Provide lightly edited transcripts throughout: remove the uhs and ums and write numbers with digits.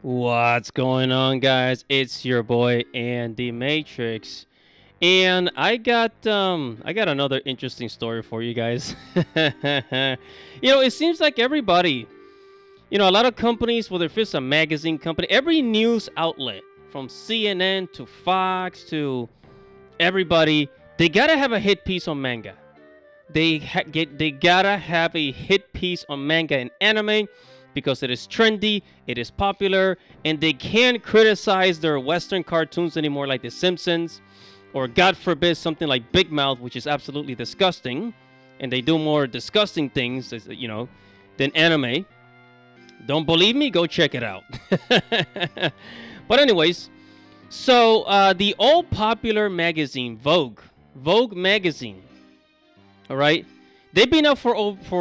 What's going on, guys? It's your boy Andy Matrix, and I got another interesting story for you guys. It seems like everybody, a lot of companies, whether if it's a magazine company, every news outlet, from CNN to Fox to everybody, they gotta have a hit piece on manga. They gotta have a hit piece on manga and anime because it is trendy, it is popular, and they can't criticize their Western cartoons anymore like The Simpsons, or God forbid something like Big Mouth, which is absolutely disgusting, and they do more disgusting things, than anime. Don't believe me? Go check it out. But anyways, so the all-popular magazine Vogue magazine, all right, they've been out for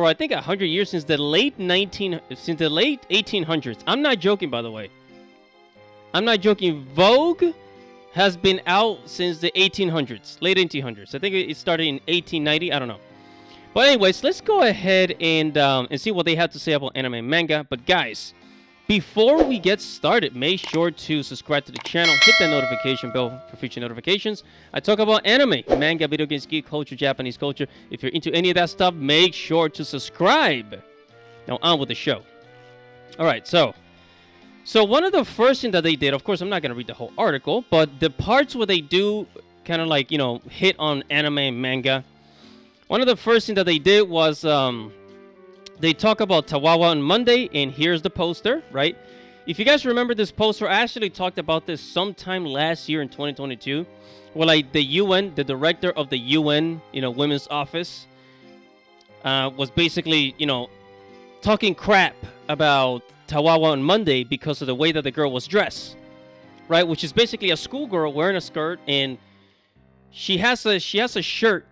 I think 100 years, since the late 1800s. I'm not joking, by the way. I'm not joking. Vogue has been out since the 1800s, late 1800s. I think it started in 1890. I don't know. But anyways, let's go ahead and see what they have to say about anime and manga. But guys, before we get started, make sure to subscribe to the channel, hit that notification bell for future notifications. I talk about anime, manga, video games, geek culture, Japanese culture. If you're into any of that stuff, make sure to subscribe. Now on with the show. All right, so one of the first things that they did, of course, I'm not going to read the whole article, but the parts where they do kind of like, hit on anime and manga, one of the first things that they did was they talk about Tatawa on Monday, and here's the poster, right? If you guys remember this poster, I actually talked about this sometime last year in 2022. Well, like the UN, the director of the UN, Women's Office, was basically, talking crap about Tatawa on Monday because of the way that the girl was dressed, right? Which is basically a schoolgirl wearing a skirt, and she has a shirt,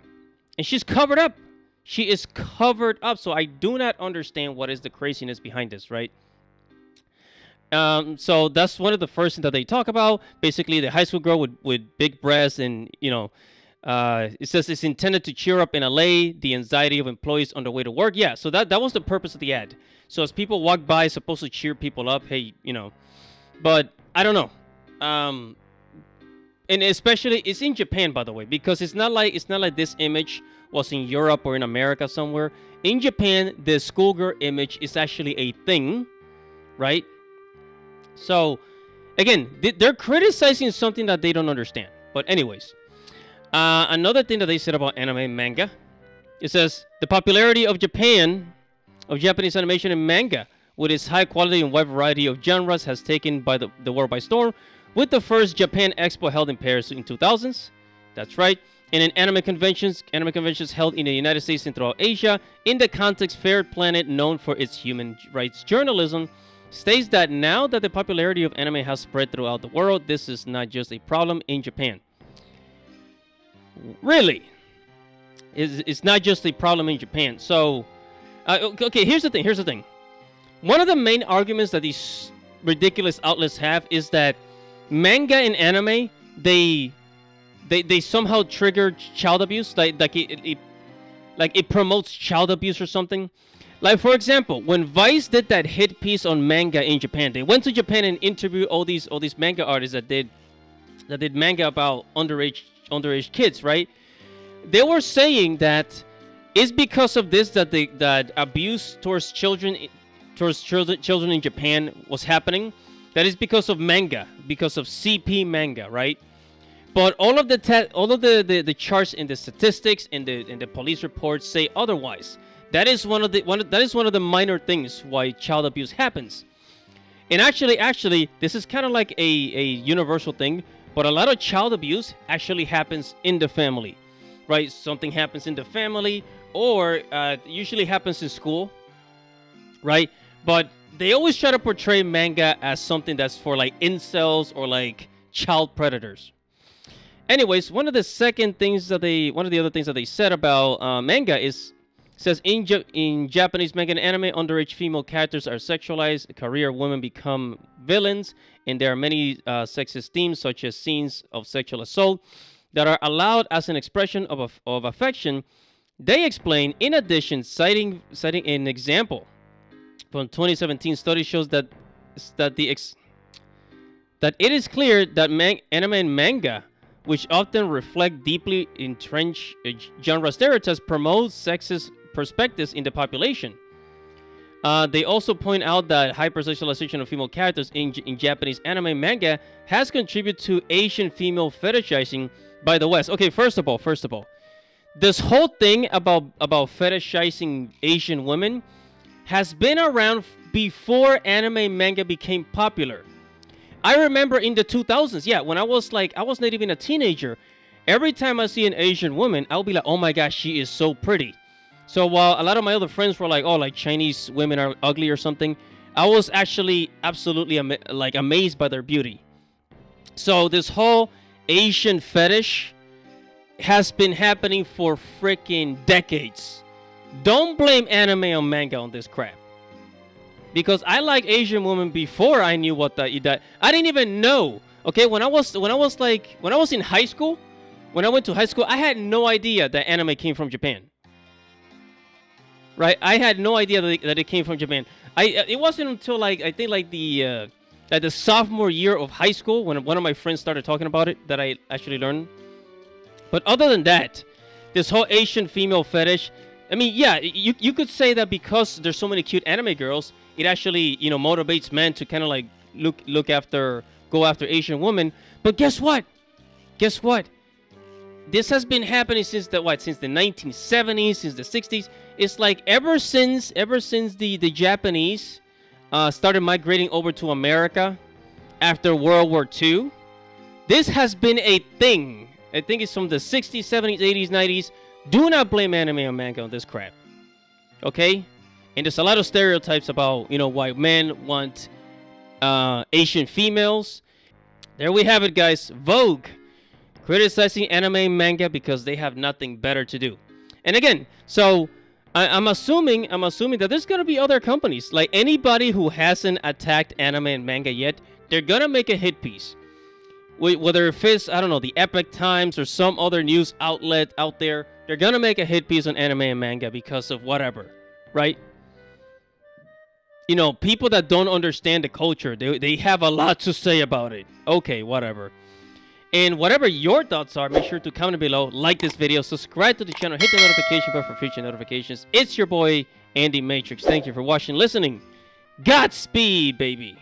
and she's covered up. She is covered up, so I do not understand what is the craziness behind this, right? So that's one of the first things that they talk about. Basically, the high school girl with big breasts, and it says it's intended to cheer up and allay the anxiety of employees on their way to work. Yeah, so that was the purpose of the ad. So as people walk by, it's supposed to cheer people up. Hey, but I don't know. And especially, it's in Japan, by the way, because it's not like this image was in Europe or in America somewhere. In Japan, the schoolgirl image is actually a thing, right? So, again, they're criticizing something that they don't understand. But anyways, another thing that they said about anime and manga, it says, the popularity of Japanese animation and manga, with its high quality and wide variety of genres, has taken by the world by storm, with the first Japan Expo held in Paris in 2000s. That's right. And in anime conventions held in the United States and throughout Asia, in the context, Fair Planet, known for its human rights journalism, states that now that the popularity of anime has spread throughout the world, this is not just a problem in Japan. Really? It's not just a problem in Japan. So, okay, here's the thing. One of the main arguments that these ridiculous outlets have is that manga and anime, they somehow trigger child abuse, like it promotes child abuse or something. Like, for example, when Vice did that hit piece on manga in Japan, they went to Japan and interviewed all these manga artists that did manga about underage kids, right? They were saying that it's because of this that abuse towards children in Japan was happening. That is because of manga, because of CP manga, right? But all of the charts in the statistics and the police reports say otherwise. That is one of the minor things why child abuse happens. And actually, this is kind of like a universal thing. But a lot of child abuse actually happens in the family, right? Something happens in the family, or usually happens in school, right? But they always try to portray manga as something that's for like incels or like child predators. Anyways, one of the other things that they said about manga says in Japanese manga and anime, underage female characters are sexualized, career women become villains, and there are many sexist themes such as scenes of sexual assault that are allowed as an expression of affection. They explain, in addition, citing an example from 2017 study shows that that it is clear that anime and manga, which often reflect deeply entrenched genre stereotypes, promote sexist perspectives in the population. They also point out that hypersexualization of female characters in Japanese anime and manga has contributed to Asian female fetishizing by the West. Okay, first of all, this whole thing about fetishizing Asian women has been around before anime and manga became popular. I remember in the 2000s, yeah, when I was not even a teenager, every time I see an Asian woman, I'll be like, oh my gosh, she is so pretty. So while a lot of my other friends were like, oh, like Chinese women are ugly or something, I was actually absolutely amazed by their beauty. So this whole Asian fetish has been happening for freaking decades. Don't blame anime or manga on this crap. Because I like Asian women before I knew what that I didn't even know. Okay, when I was in high school, when I went to high school, I had no idea that anime came from Japan. Right? I had no idea that it came from Japan. It wasn't until I think the sophomore year of high school when one of my friends started talking about it that I actually learned. But other than that, this whole Asian female fetish, I mean, yeah, you could say that because there's so many cute anime girls, it actually, motivates men to kind of like go after Asian women. But guess what? This has been happening since the 1970s, since the 60s. It's like ever since the Japanese started migrating over to America after World War II. This has been a thing. I think it's from the 60s, 70s, 80s, 90s. Do not blame anime or manga on this crap. Okay? And there's a lot of stereotypes about, why men want Asian females. There we have it, guys. Vogue criticizing anime and manga because they have nothing better to do. And again, so I'm assuming that there's gonna be other companies, like anybody who hasn't attacked anime and manga yet, they're gonna make a hit piece. Whether if it's, I don't know, the Epic Times or some other news outlet out there, they're gonna make a hit piece on anime and manga because of whatever, right? People that don't understand the culture, they have a lot to say about it. Okay, whatever. And whatever your thoughts are, make sure to comment below, like this video, subscribe to the channel, hit the notification bell for future notifications. It's your boy, Andy Matrix. Thank you for watching, listening. Godspeed, baby.